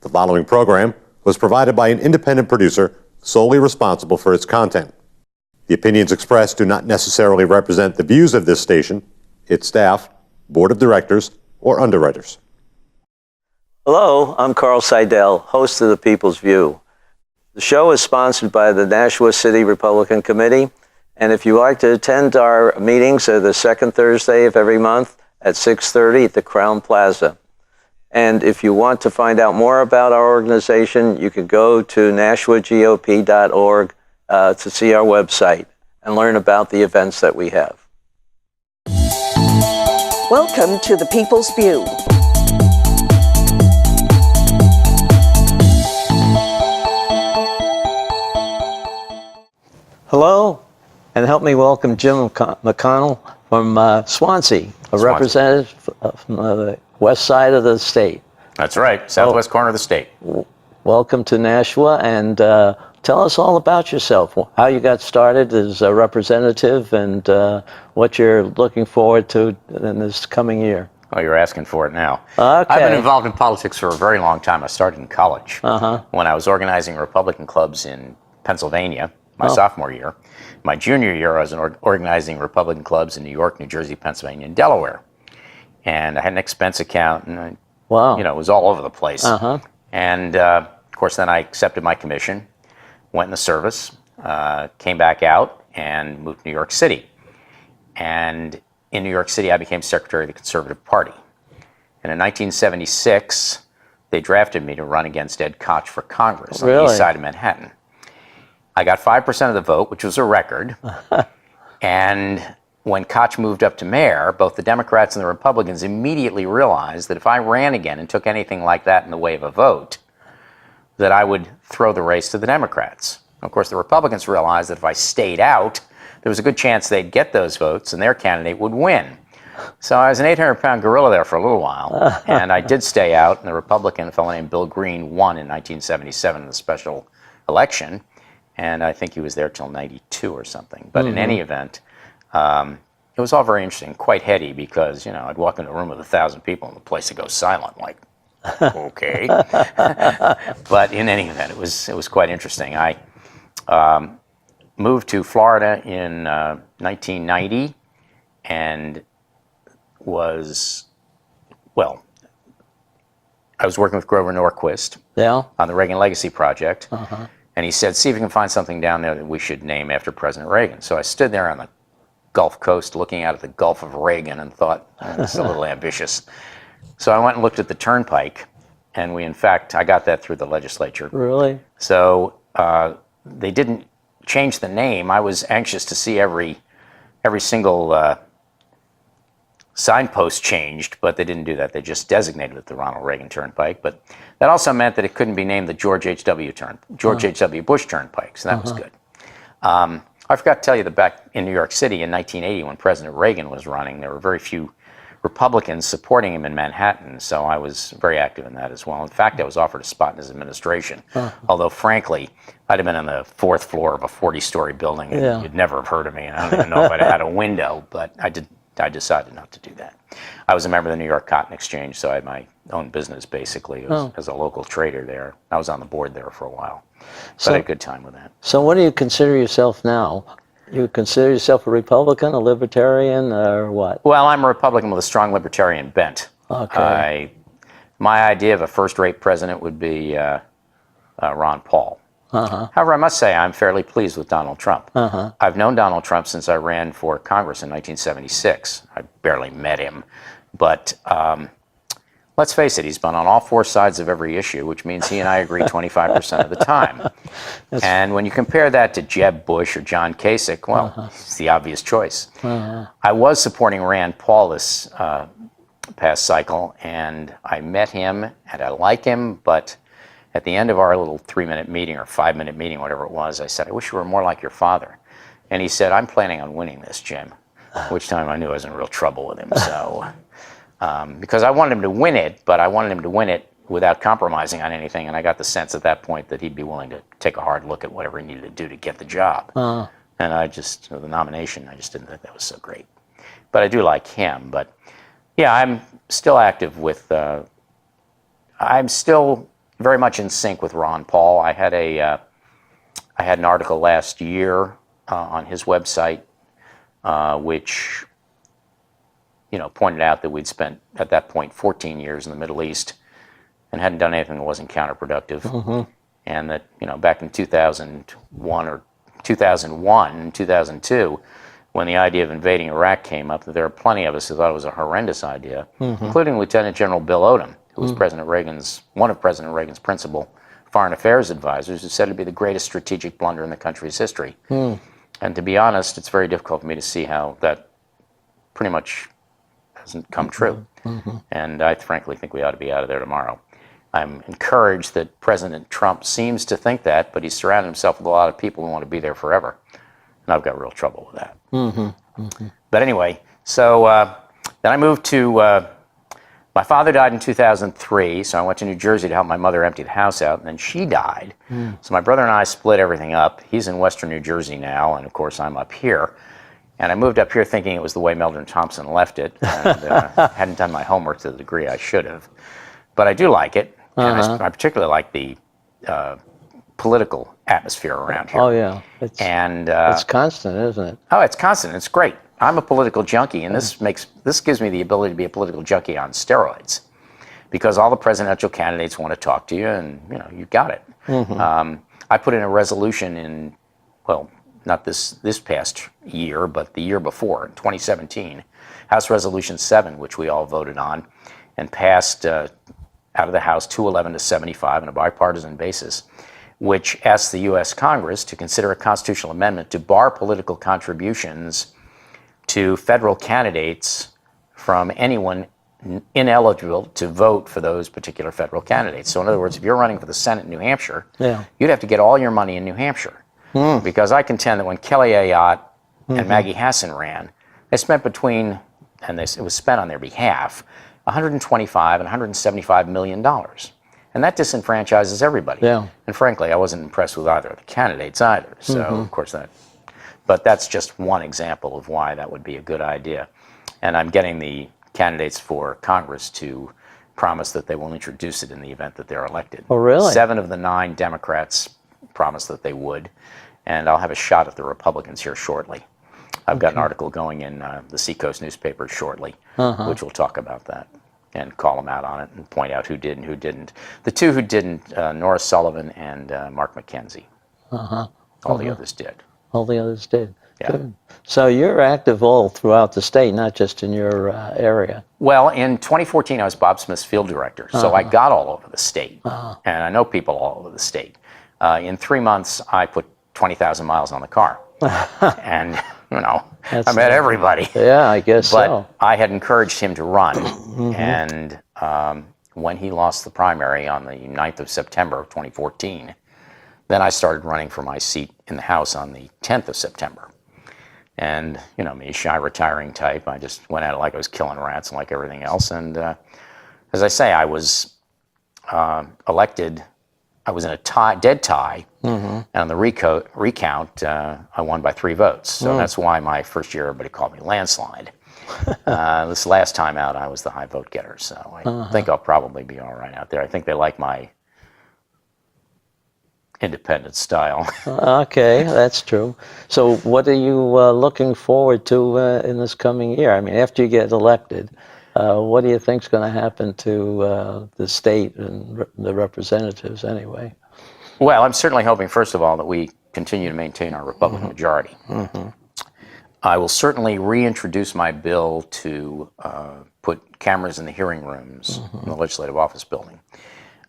The following program was provided by an independent producer solely responsible for its content. The opinions expressed do not necessarily represent the views of this station, its staff, board of directors, or underwriters. Hello, I'm Carl Seidel, host of The People's View. The show is sponsored by the Nashua City Republican Committee, and if you like to attend our meetings, they're the second Thursday of every month at 6:30 at the Crown Plaza. And if you want to find out more about our organization, you can go to nashuagop.org to see our website and learn about the events that we have. Welcome to The People's View. Hello, and help me welcome Jim McConnell from Swansea, representative from the west side of the state. That's right, southwest corner of the state. Welcome to Nashua, and tell us all about yourself, how you got started as a representative, and what you're looking forward to in this coming year. Oh, you're asking for it now. Okay. I've been involved in politics for a very long time. I started in college when I was organizing Republican clubs in Pennsylvania, my sophomore year. My junior year, I was organizing Republican clubs in New York, New Jersey, Pennsylvania, and Delaware. And I had an expense account, and it was all over the place. And of course, then I accepted my commission, went in the service, came back out, and moved to New York City. And in New York City, I became secretary of the Conservative Party. And in 1976, they drafted me to run against Ed Koch for Congress on the east side of Manhattan. I got 5% of the vote, which was a record. And when Koch moved up to mayor, both the Democrats and the Republicans immediately realized that if I ran again and took anything like that in the way of a vote, that I would throw the race to the Democrats. Of course, the Republicans realized that if I stayed out, there was a good chance they'd get those votes and their candidate would win. So I was an 800-pound gorilla there for a little while, and I did stay out, and the Republican, a fellow named Bill Green, won in 1977 in the special election, and I think he was there till 92 or something. But in any event, it was all very interesting, quite heady, because, I'd walk into a room with 1,000 people and the place would go silent, like, okay. But in any event, it was quite interesting. I moved to Florida in 1990 and I was working with Grover Norquist on the Reagan Legacy Project. And he said, see if you can find something down there that we should name after President Reagan. So I stood there on the Gulf Coast looking out at the Gulf of Reagan and thought, this is a little ambitious. So I went and looked at the Turnpike, and I got that through the legislature. Really? So they didn't change the name. I was anxious to see every single signpost changed, but they didn't do that. They just designated it the Ronald Reagan Turnpike. But that also meant that it couldn't be named the George H.W. Bush Turnpike, so that was good. I forgot to tell you that back in New York City in 1980, when President Reagan was running, there were very few Republicans supporting him in Manhattan, so I was very active in that as well. In fact, I was offered a spot in his administration, although frankly, I'd have been on the fourth floor of a 40-story building, and you'd never have heard of me, and I don't even know if I'd have had a window, but I decided not to do that. I was a member of the New York Cotton Exchange, so I had my own business basically as a local trader there. I was on the board there for a while, but I had a good time with that. So what do you consider yourself now? You consider yourself a Republican, a libertarian, or what? Well, I'm a Republican with a strong libertarian bent. Okay. My idea of a first-rate president would be Ron Paul. However, I must say I'm fairly pleased with Donald Trump. I've known Donald Trump since I ran for Congress in 1976. I barely met him, but let's face it, he's been on all four sides of every issue, which means he and I agree 25% of the time. And when you compare that to Jeb Bush or John Kasich, well, it's the obvious choice. I was supporting Rand Paul this past cycle, and I met him, and I like him, but at the end of our little 3-minute meeting or 5-minute meeting, whatever it was, I said, I wish you were more like your father. And he said, I'm planning on winning this, Jim, which time I knew I was in real trouble with him. So, because I wanted him to win it, but I wanted him to win it without compromising on anything. And I got the sense at that point that he'd be willing to take a hard look at whatever he needed to do to get the job. And the nomination, I just didn't think that was so great. But I do like him. But yeah, I'm still active with, I'm still very much in sync with Ron Paul. I had an article last year on his website, which pointed out that we'd spent at that point 14 years in the Middle East and hadn't done anything that wasn't counterproductive, and that back in 2002, when the idea of invading Iraq came up, that there were plenty of us who thought it was a horrendous idea, including Lieutenant General Bill Odom, who was one of President Reagan's principal foreign affairs advisors, who said it'd be the greatest strategic blunder in the country's history. And to be honest, it's very difficult for me to see how that pretty much hasn't come true. And I frankly think we ought to be out of there tomorrow. I'm encouraged that President Trump seems to think that, but he's surrounded himself with a lot of people who want to be there forever. And I've got real trouble with that. But anyway, so then I moved to, my father died in 2003, so I went to New Jersey to help my mother empty the house out, and then she died. So my brother and I split everything up. He's in Western New Jersey now, and of course I'm up here. And I moved up here thinking it was the way Meldon Thompson left it, and hadn't done my homework to the degree I should have. But I do like it, and I particularly like the political atmosphere around here. Oh, yeah. It's constant, isn't it? Oh, it's constant. It's great. I'm a political junkie, and this gives me the ability to be a political junkie on steroids, because all the presidential candidates want to talk to you, and you got it. I put in a resolution in, well, not this past year, but the year before, in 2017, House Resolution 7, which we all voted on, and passed out of the House 211 to 75 on a bipartisan basis, which asks the U.S. Congress to consider a constitutional amendment to bar political contributions to federal candidates from anyone ineligible to vote for those particular federal candidates. So in other words, if you're running for the Senate in New Hampshire, you'd have to get all your money in New Hampshire. Because I contend that when Kelly Ayotte and Maggie Hassan ran, they spent between, and it was spent on their behalf, $125 and $175 million. And that disenfranchises everybody. And frankly, I wasn't impressed with either of the candidates either. So, of course, but that's just one example of why that would be a good idea. And I'm getting the candidates for Congress to promise that they will introduce it in the event that they're elected. Oh, really? 7 of the 9 Democrats promised that they would. And I'll have a shot at the Republicans here shortly. I've got an article going in the Seacoast newspaper shortly, which will talk about that and call them out on it and point out who did and who didn't. The 2 who didn't, Nora Sullivan and Mark McKenzie. All the others did. All the others did. Yeah. Good. So you're active all throughout the state, not just in your area. Well, in 2014, I was Bob Smith's field director, so I got all over the state, and I know people all over the state. In 3 months, I put 20,000 miles on the car, and I met everybody. Yeah, I guess so. But I had encouraged him to run, and when he lost the primary on the 9th of September of 2014, then I started running for my seat in the House on the 10th of September. And, me, shy, retiring type, I just went at it like I was killing rats and like everything else. And as I say, I was elected. I was in a dead tie, and on the recount, I won by 3 votes. So that's why my first year, everybody called me landslide. This last time out, I was the high vote getter, so I think I'll probably be all right out there. I think they like my independent style. Okay, that's true. So what are you looking forward to in this coming year? I mean, after you get elected, what do you think is going to happen to the state and the representatives anyway? Well, I'm certainly hoping, first of all, that we continue to maintain our Republican majority. I will certainly reintroduce my bill to put cameras in the hearing rooms in the Legislative Office Building.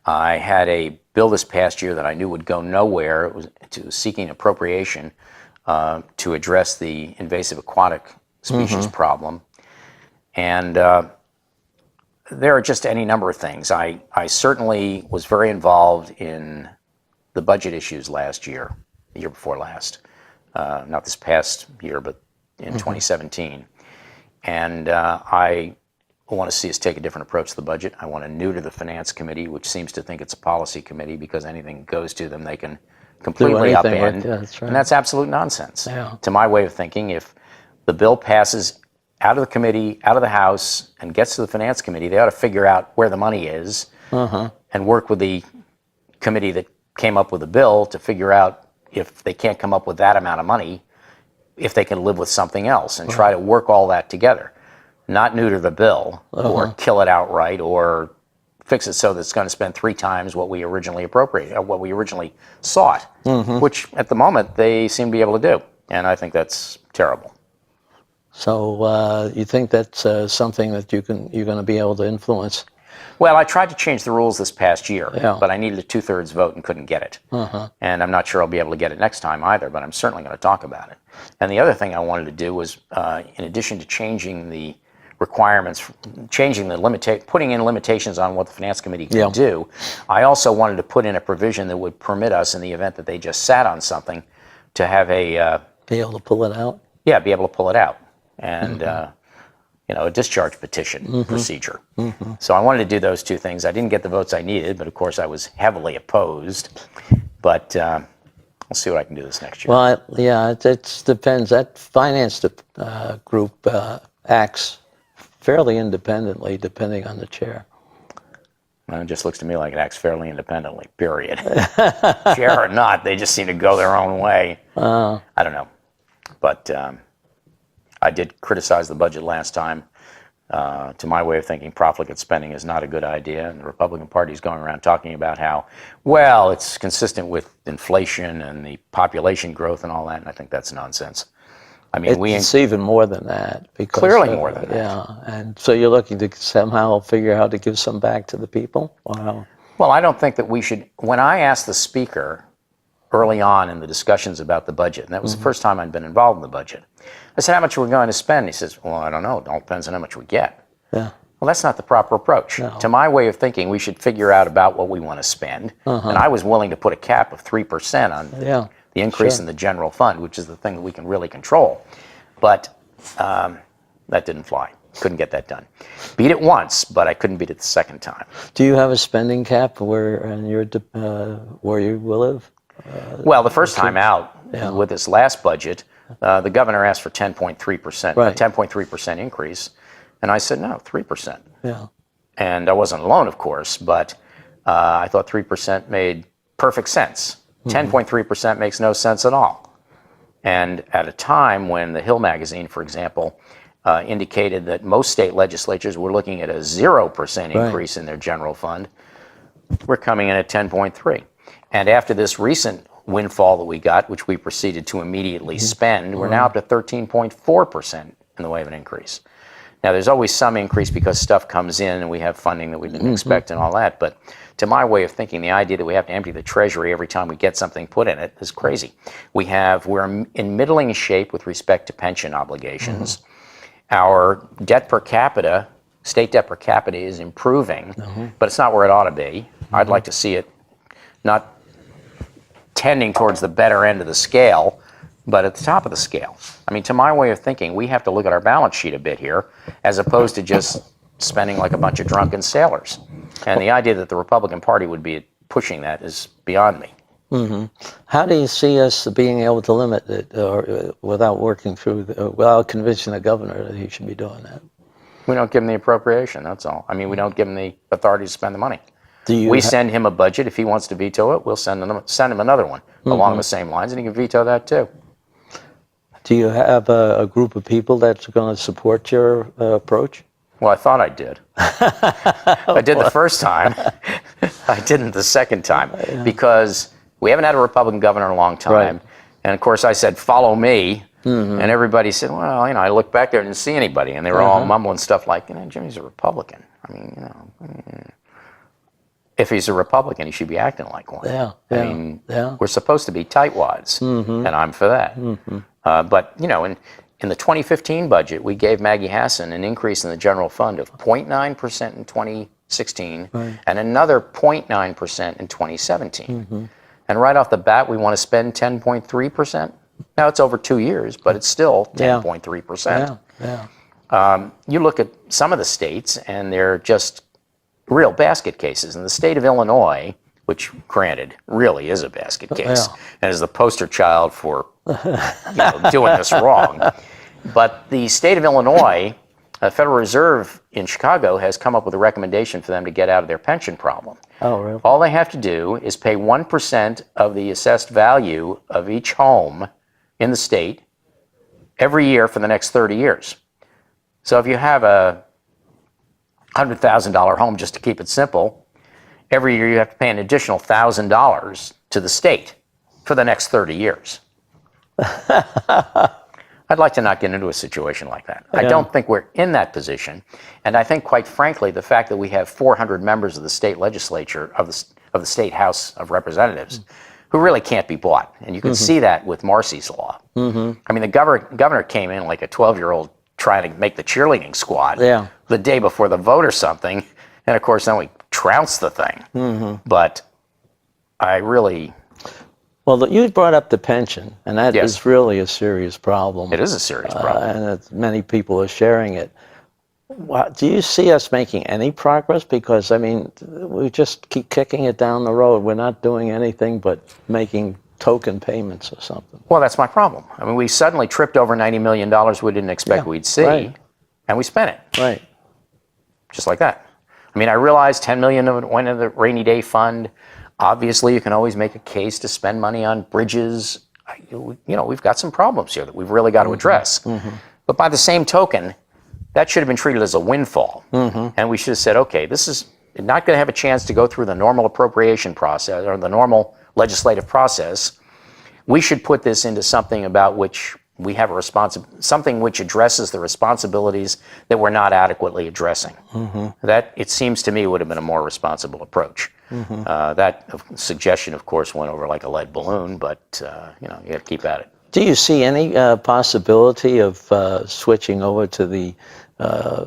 I had a bill this past year that I knew would go nowhere. It was seeking appropriation to address the invasive aquatic species problem. And there are just any number of things. I certainly was very involved in the budget issues last year, the year before last. Not this past year, but in 2017. And I want to see us take a different approach to the budget. I want to neuter the Finance Committee, which seems to think it's a policy committee because anything goes to them, they can completely upend. That's right. And that's absolute nonsense. Yeah. To my way of thinking, if the bill passes out of the committee, out of the House, and gets to the Finance Committee, they ought to figure out where the money is and work with the committee that came up with a bill to figure out if they can't come up with that amount of money, if they can live with something else and try to work all that together. Not neuter the bill or kill it outright or fix it so that it's going to spend 3 times what we originally appropriated, or what we originally sought, which at the moment they seem to be able to do. And I think that's terrible. So you think that's something that you're going to be able to influence? Well, I tried to change the rules this past year, but I needed a 2/3 vote and couldn't get it. And I'm not sure I'll be able to get it next time either, but I'm certainly going to talk about it. And the other thing I wanted to do was, in addition to changing the requirements, putting in limitations on what the Finance Committee can do, I also wanted to put in a provision that would permit us, in the event that they just sat on something, to have a... be able to pull it out? Yeah, be able to pull it out. And... a discharge petition procedure. So I wanted to do those 2 things. I didn't get the votes I needed, but of course I was heavily opposed. But we'll see what I can do this next year. Well, it depends. That finance group acts fairly independently, depending on the chair. Well, it just looks to me like it acts fairly independently, period. Chair or not, they just seem to go their own way. I don't know. But I did criticize the budget last time. To my way of thinking, profligate spending is not a good idea. And the Republican Party is going around talking about how, well, it's consistent with inflation and the population growth and all that. And I think that's nonsense. I mean, it's even more than that. Because, clearly more than that. Yeah, and so you're looking to somehow figure out how to give some back to the people? Wow. Well, I don't think that we should. When I asked the Speaker early on in the discussions about the budget, and that was the first time I'd been involved in the budget, I said, how much are we going to spend? He says, well, I don't know. It all depends on how much we get. Yeah. Well, that's not the proper approach. No. To my way of thinking, we should figure out about what we want to spend. And I was willing to put a cap of 3% on the increase in the general fund, which is the thing that we can really control. But that didn't fly. Couldn't get that done. Beat it once, but I couldn't beat it the second time. Do you have a spending cap where you live? Well, the first time out with this last budget, the governor asked for 10.3%, a 10.3% increase, and I said no, 3%. Yeah. And I wasn't alone, of course, but I thought 3% made perfect sense. 10.3% makes no sense at all. And at a time when the Hill magazine, for example, indicated that most state legislatures were looking at a 0% increase in their general fund, we're coming in at 10.3. And after this recent windfall that we got, which we proceeded to immediately spend, we're now up to 13.4% in the way of an increase. Now, there's always some increase because stuff comes in and we have funding that we didn't expect and all that. But to my way of thinking, the idea that we have to empty the Treasury every time we get something put in it is crazy. We're in middling shape with respect to pension obligations. Our debt per capita, state debt per capita, is improving, but it's not where it ought to be. I'd like to see it not tending towards the better end of the scale, but at the top of the scale. I mean, to my way of thinking, we have to look at our balance sheet a bit here, as opposed to just spending like a bunch of drunken sailors. And the idea that the Republican Party would be pushing that is beyond me. How do you see us being able to limit it, or without without convincing the governor that he should be doing that? We don't give him the appropriation, that's all. I mean, we don't give him the authority to spend the money. We send him a budget. If he wants to veto it, we'll send him another one along the same lines, and he can veto that too. Do you have a group of people that's going to support your approach? Well, I thought I did. I did the first time. I didn't the second time because we haven't had a Republican governor in a long time. And of course, I said, follow me. And everybody said, well, I looked back there and didn't see anybody. And they were all mumbling stuff like, Jimmy's a Republican. I mean, if he's a Republican, he should be acting like one. I mean, we're supposed to be tightwads, and I'm for that. But, in the 2015 budget, we gave Maggie Hassan an increase in the general fund of 0.9% in 2016 and another 0.9% in 2017. And right off the bat, we want to spend 10.3%. Now, it's over 2 years, but it's still 10.3%. You look at some of the states, and they're just real basket cases. In the state of Illinois, which, granted, really is a basket case, and is the poster child for doing this wrong. But the state of Illinois, the Federal Reserve in Chicago has come up with a recommendation for them to get out of their pension problem. Oh, really? All they have to do is pay 1% of the assessed value of each home in the state every year for the next 30 years. So if you have a $100,000 home, just to keep it simple, every year you have to pay an additional $1,000 to the state for the next 30 years. I'd like to not get into a situation like that. I don't think we're in that position. And I think, quite frankly, the fact that we have 400 members of the state legislature, of the state House of Representatives, who really can't be bought. And you can see that with Marcy's law. I mean, the governor came in like a 12-year-old trying to make the cheerleading squad the day before the vote or something. And, of course, then we trounced the thing. But I really... Well, you brought up the pension, and that is really a serious problem. It is a serious problem. And many people are sharing it. Do you see us making any progress? Because, I mean, we just keep kicking it down the road. We're not doing anything but making token payments or something. Well, that's my problem. I mean, we suddenly tripped over $90 million we didn't expect we'd see, and we spent it. Right. Just like that. I mean, I realized $10 million of it went into the rainy day fund. Obviously, you can always make a case to spend money on bridges. You know, we've got some problems here that we've really got to address. But by the same token, that should have been treated as a windfall. And we should have said, okay, this is not going to have a chance to go through the normal appropriation process or the normal legislative process. We should put this into something about which we have a something which addresses the responsibilities that we're not adequately addressing. That, it seems to me, would have been a more responsible approach. That suggestion, of course, went over like a lead balloon, but you know, you got to keep at it. Do you see any possibility of switching over to the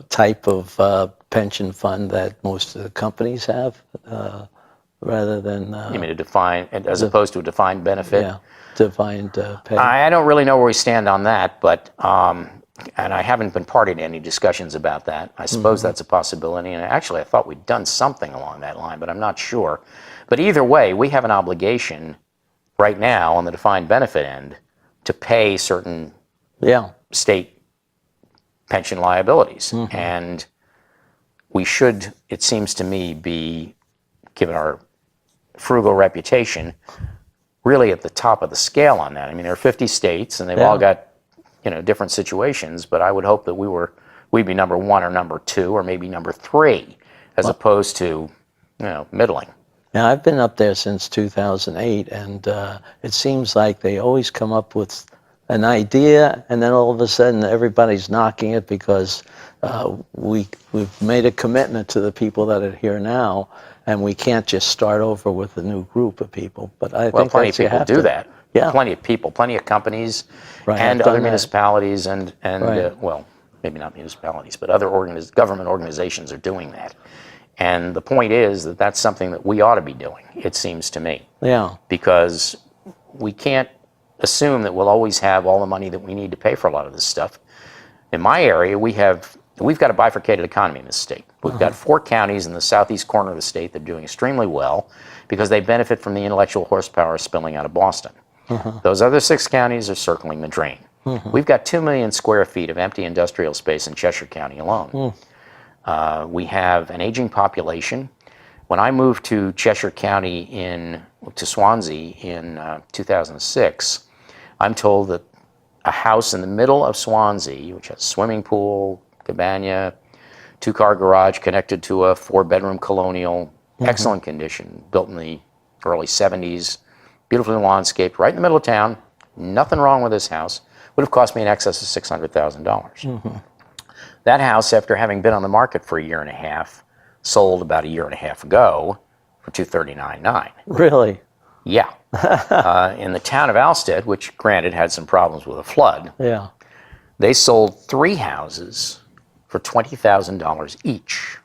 type of pension fund that most of the companies have, rather than... you mean as opposed to a defined benefit? Yeah, defined pay. I don't really know where we stand on that, but and I haven't been party to any discussions about that. I suppose that's a possibility, and actually I thought we'd done something along that line, but I'm not sure. But either way, we have an obligation right now on the defined benefit end to pay certain state pension liabilities. And we should, it seems to me, be, given our frugal reputation, really at the top of the scale on that. I mean, there are 50 states, and they've all got, you know, different situations, but I would hope that we'd be number one or number two or maybe number three, as opposed to, you know, middling. Now, I've been up there since 2008, and it seems like they always come up with an idea, and then all of a sudden everybody's knocking it because we've made a commitment to the people that are here now, and we can't just start over with a new group of people. But I think plenty of people do that. Yeah. Plenty of people, plenty of companies, and other municipalities, and well, maybe not municipalities, but other government organizations are doing that. And the point is that that's something that we ought to be doing, it seems to me. Yeah. Because we can't assume that we'll always have all the money that we need to pay for a lot of this stuff. In my area, we've got a bifurcated economy in this state. We've got 4 counties in the southeast corner of the state that are doing extremely well because they benefit from the intellectual horsepower spilling out of Boston. Those other 6 counties are circling the drain. We've got 2 million square feet of empty industrial space in Cheshire County alone. We have an aging population. When I moved to Cheshire County to Swansea in 2006, I'm told that a house in the middle of Swansea, which has a swimming pool, cabana, 2-car garage connected to a 4-bedroom colonial, excellent condition, built in the early 70s, beautifully landscaped, right in the middle of town, nothing wrong with this house, would have cost me in excess of $600,000. That house, after having been on the market for a year and a half, sold about a year and a half ago for $239,900. Really? Yeah. In the town of Alstead, which granted had some problems with a flood, they sold 3 houses for $20,000 each.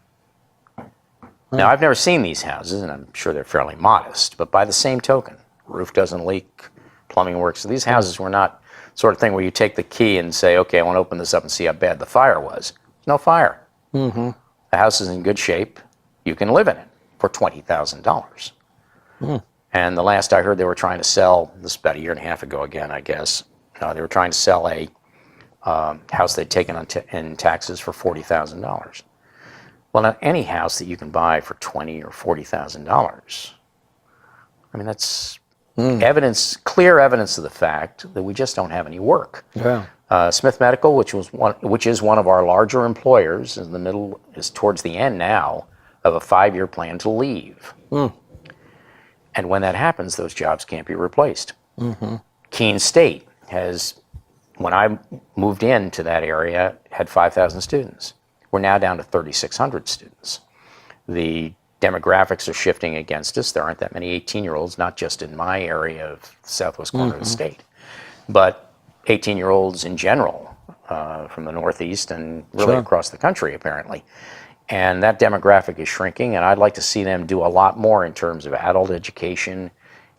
Now, I've never seen these houses, and I'm sure they're fairly modest, but by the same token, roof doesn't leak, plumbing works. So these houses were not sort of thing where you take the key and say, okay, I want to open this up and see how bad the fire was. There's no fire. The house is in good shape. You can live in it for $20,000. And the last I heard, they were trying to sell, this is about a year and a half ago again, I guess, they were trying to sell a house they'd taken in taxes for $40,000. Well, now any house that you can buy for $20,000 or $40,000, I mean, that's evidence, clear evidence of the fact that we just don't have any work. Yeah. Smith Medical, which is one of our larger employers, is towards the end now of a 5-year plan to leave. And when that happens, those jobs can't be replaced. Keene State has, when I moved into that area, had 5,000 students. We're now down to 3,600 students. The demographics are shifting against us. There aren't that many 18-year-olds, not just in my area of the southwest corner of the state, but 18-year-olds in general from the Northeast and really across the country, apparently. And that demographic is shrinking, and I'd like to see them do a lot more in terms of adult education,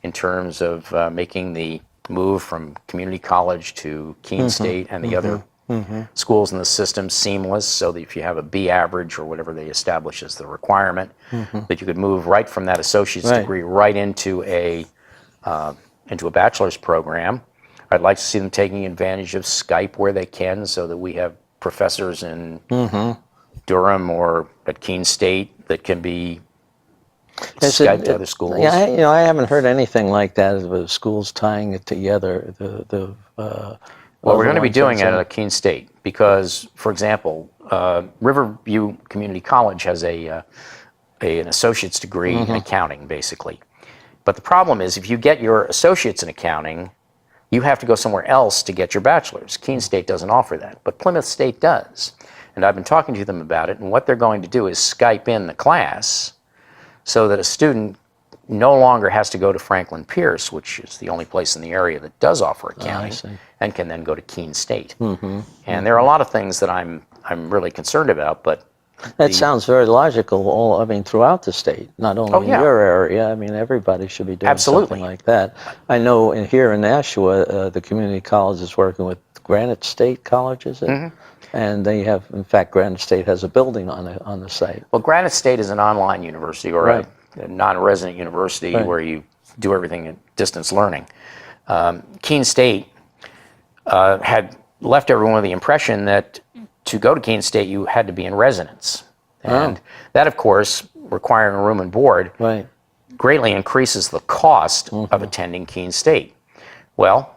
in terms of making the move from community college to Keene State and the other schools in the system seamless, so that if you have a B average or whatever they establish as the requirement, that you could move right from that associate's degree right into a bachelor's program. I'd like to see them taking advantage of Skype where they can, so that we have professors in Durham or at Keene State that can be Skype to other schools. Yeah, I haven't heard anything like that with schools tying it together. Well, we're going to be doing it at Keene State because, for example, Riverview Community College has an associate's degree in accounting, basically. But the problem is, if you get your associate's in accounting, you have to go somewhere else to get your bachelor's. Keene State doesn't offer that, but Plymouth State does. And I've been talking to them about it, and what they're going to do is Skype in the class so that a student no longer has to go to Franklin Pierce, which is the only place in the area that does offer accounting, and can then go to Keene State. And there are a lot of things that I'm really concerned about, but that sounds very logical. Throughout the state, not only in your area. I mean, everybody should be doing something like that. I know here in Nashua, the community college is working with Granite State College, is it? And they have, in fact, Granite State has a building on the site. Well, Granite State is an online university or a non-resident university where you do everything at distance learning. Keene State had left everyone with the impression that to go to Keene State you had to be in residence. And that, of course, requiring a room and board greatly increases the cost of attending Keene State. Well,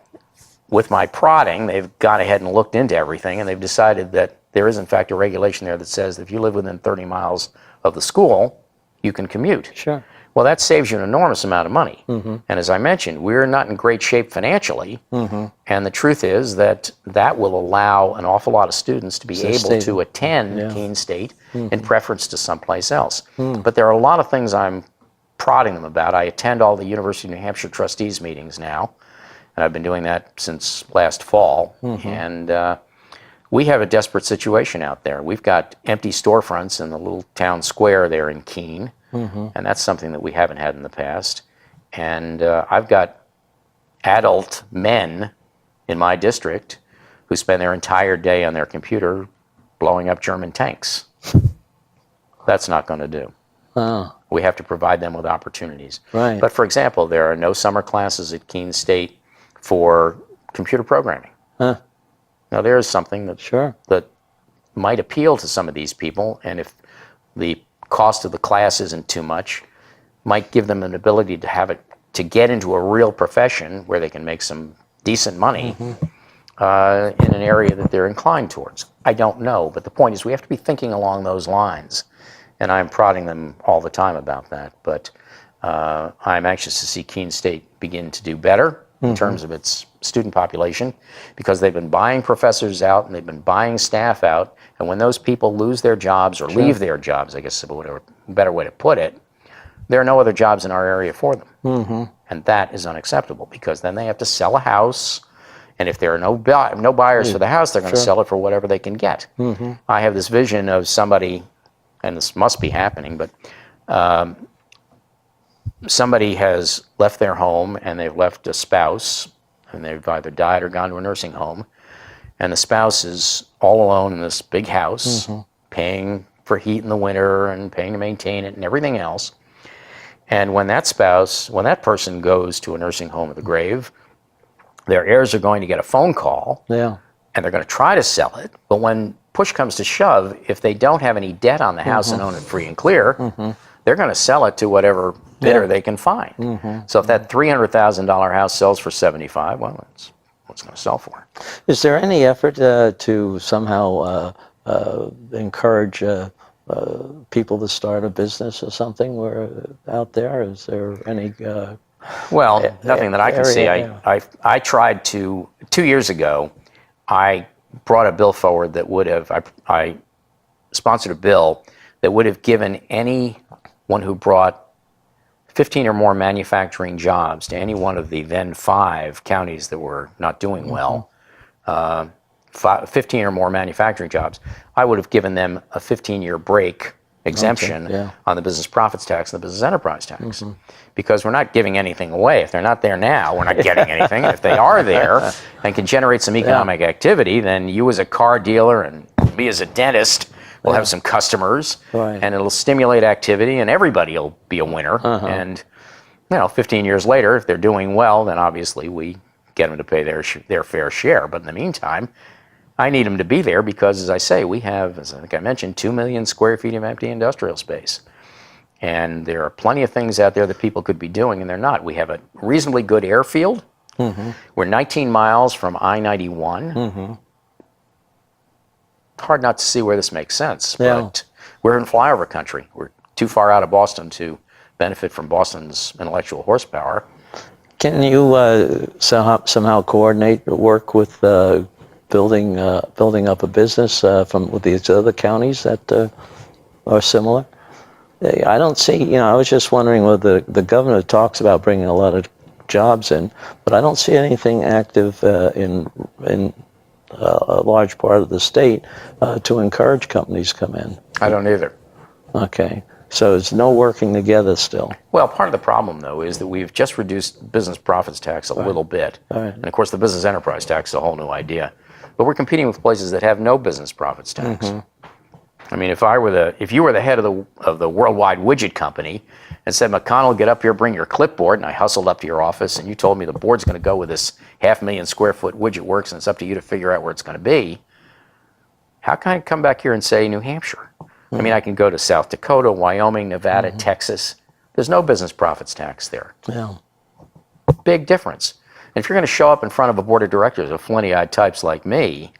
with my prodding, they've gone ahead and looked into everything, and they've decided that there is, in fact, a regulation there that says that if you live within 30 miles of the school, you can commute. Sure. Well, that saves you an enormous amount of money. And as I mentioned, we're not in great shape financially, and the truth is that that will allow an awful lot of students to be able to attend Keene State in preference to someplace else. But there are a lot of things I'm prodding them about. I attend all the University of New Hampshire trustees meetings now, and I've been doing that since last fall. And we have a desperate situation out there. We've got empty storefronts in the little town square there in Keene, and that's something that we haven't had in the past. And I've got adult men in my district who spend their entire day on their computer blowing up German tanks. That's not going to do. We have to provide them with opportunities. But for example, there are no summer classes at Keene State for computer programming. Now there is something that might appeal to some of these people, and if the cost of the class isn't too much, might give them an ability to get into a real profession where they can make some decent money in an area that they're inclined towards. I don't know, but the point is we have to be thinking along those lines, and I'm prodding them all the time about that. But I'm anxious to see Keene State begin to do better in terms of its student population, because they've been buying professors out and they've been buying staff out, and when those people lose their jobs or leave their jobs, I guess is a better way to put it, there are no other jobs in our area for them. And that is unacceptable, because then they have to sell a house, and if there are no buyers for the house, they're going to sell it for whatever they can get. I have this vision of somebody, and this must be happening, but somebody has left their home and they've left a spouse, and they've either died or gone to a nursing home, and the spouse is all alone in this big house, paying for heat in the winter and paying to maintain it and everything else. And when that person goes to a nursing home or the grave, their heirs are going to get a phone call, and they're going to try to sell it, but when push comes to shove, if they don't have any debt on the house and own it free and clear, they're going to sell it to whatever bidder they can find. So if that $300,000 house sells for 75, well, that's what it's going to sell for. Is there any effort to somehow encourage people to start a business or something out there? Is there any? Well, nothing that I can see. area, I tried to, 2 years ago, I brought a bill forward that would have, I sponsored a bill that would have given anyone who brought 15 or more manufacturing jobs to any one of the then 5 counties that were not doing well, 15 or more manufacturing jobs, I would have given them a 15-year break exemption on the business profits tax and the business enterprise tax. Because we're not giving anything away. If they're not there now, we're not getting anything. If they are there and can generate some economic activity, then you as a car dealer and me as a dentist will have some customers, and it'll stimulate activity, and everybody will be a winner. And 15 years later, if they're doing well, then obviously we get them to pay their fair share. But in the meantime, I need them to be there because, as I say, we have, as I think I mentioned, 2 million square feet of empty industrial space. And there are plenty of things out there that people could be doing, and they're not. We have a reasonably good airfield. We're 19 miles from I-91. Hard not to see where this makes sense, but we're in flyover country. We're too far out of Boston to benefit from Boston's intellectual horsepower. Can you somehow coordinate or work with building up a business with these other counties that are similar? I don't see, I was just wondering whether the governor talks about bringing a lot of jobs in, but I don't see anything active in a large part of the state to encourage companies to come in. I don't either. Okay. So it's no working together still. Well, part of the problem, though, is that we've just reduced business profits tax a little bit. And, of course, the business enterprise tax is a whole new idea. But we're competing with places that have no business profits tax. I mean, if you were the head of the worldwide widget company and said, McConnell, get up here, bring your clipboard, and I hustled up to your office and you told me the board's going to go with this 500,000 square foot widget works and it's up to you to figure out where it's going to be, how can I come back here and say New Hampshire? I mean, I can go to South Dakota, Wyoming, Nevada, Texas. There's no business profits tax there. Big difference. And if you're going to show up in front of a board of directors of flinty-eyed types like me,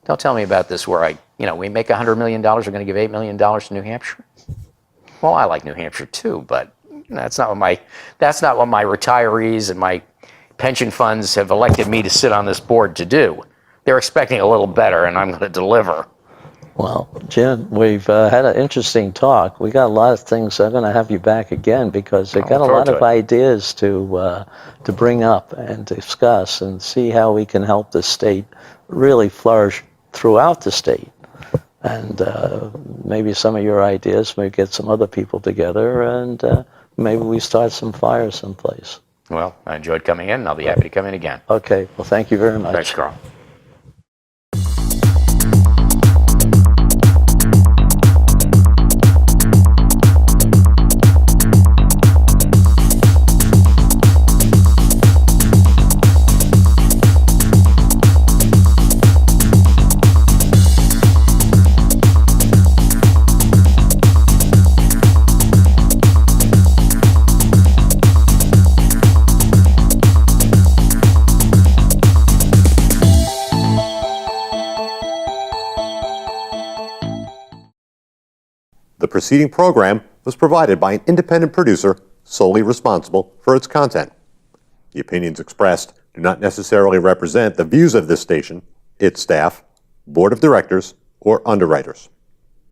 don't tell me about this where we make $100 million, we're going to give $8 million to New Hampshire. Well, I like New Hampshire too, but that's not what my retirees and my pension funds have elected me to sit on this board to do. They're expecting a little better, and I'm going to deliver. Well, Jim, we've had an interesting talk. We got a lot of things. I'm going to have you back again because they got a lot of ideas to bring up and discuss and see how we can help the state really flourish throughout the state. And maybe some of your ideas may get some other people together, and maybe we start some fires someplace. Well, I enjoyed coming in, and I'll be happy to come in again. Okay. Well, thank you very much. Thanks, Carl. The preceding program was provided by an independent producer solely responsible for its content. The opinions expressed do not necessarily represent the views of this station, its staff, board of directors, or underwriters.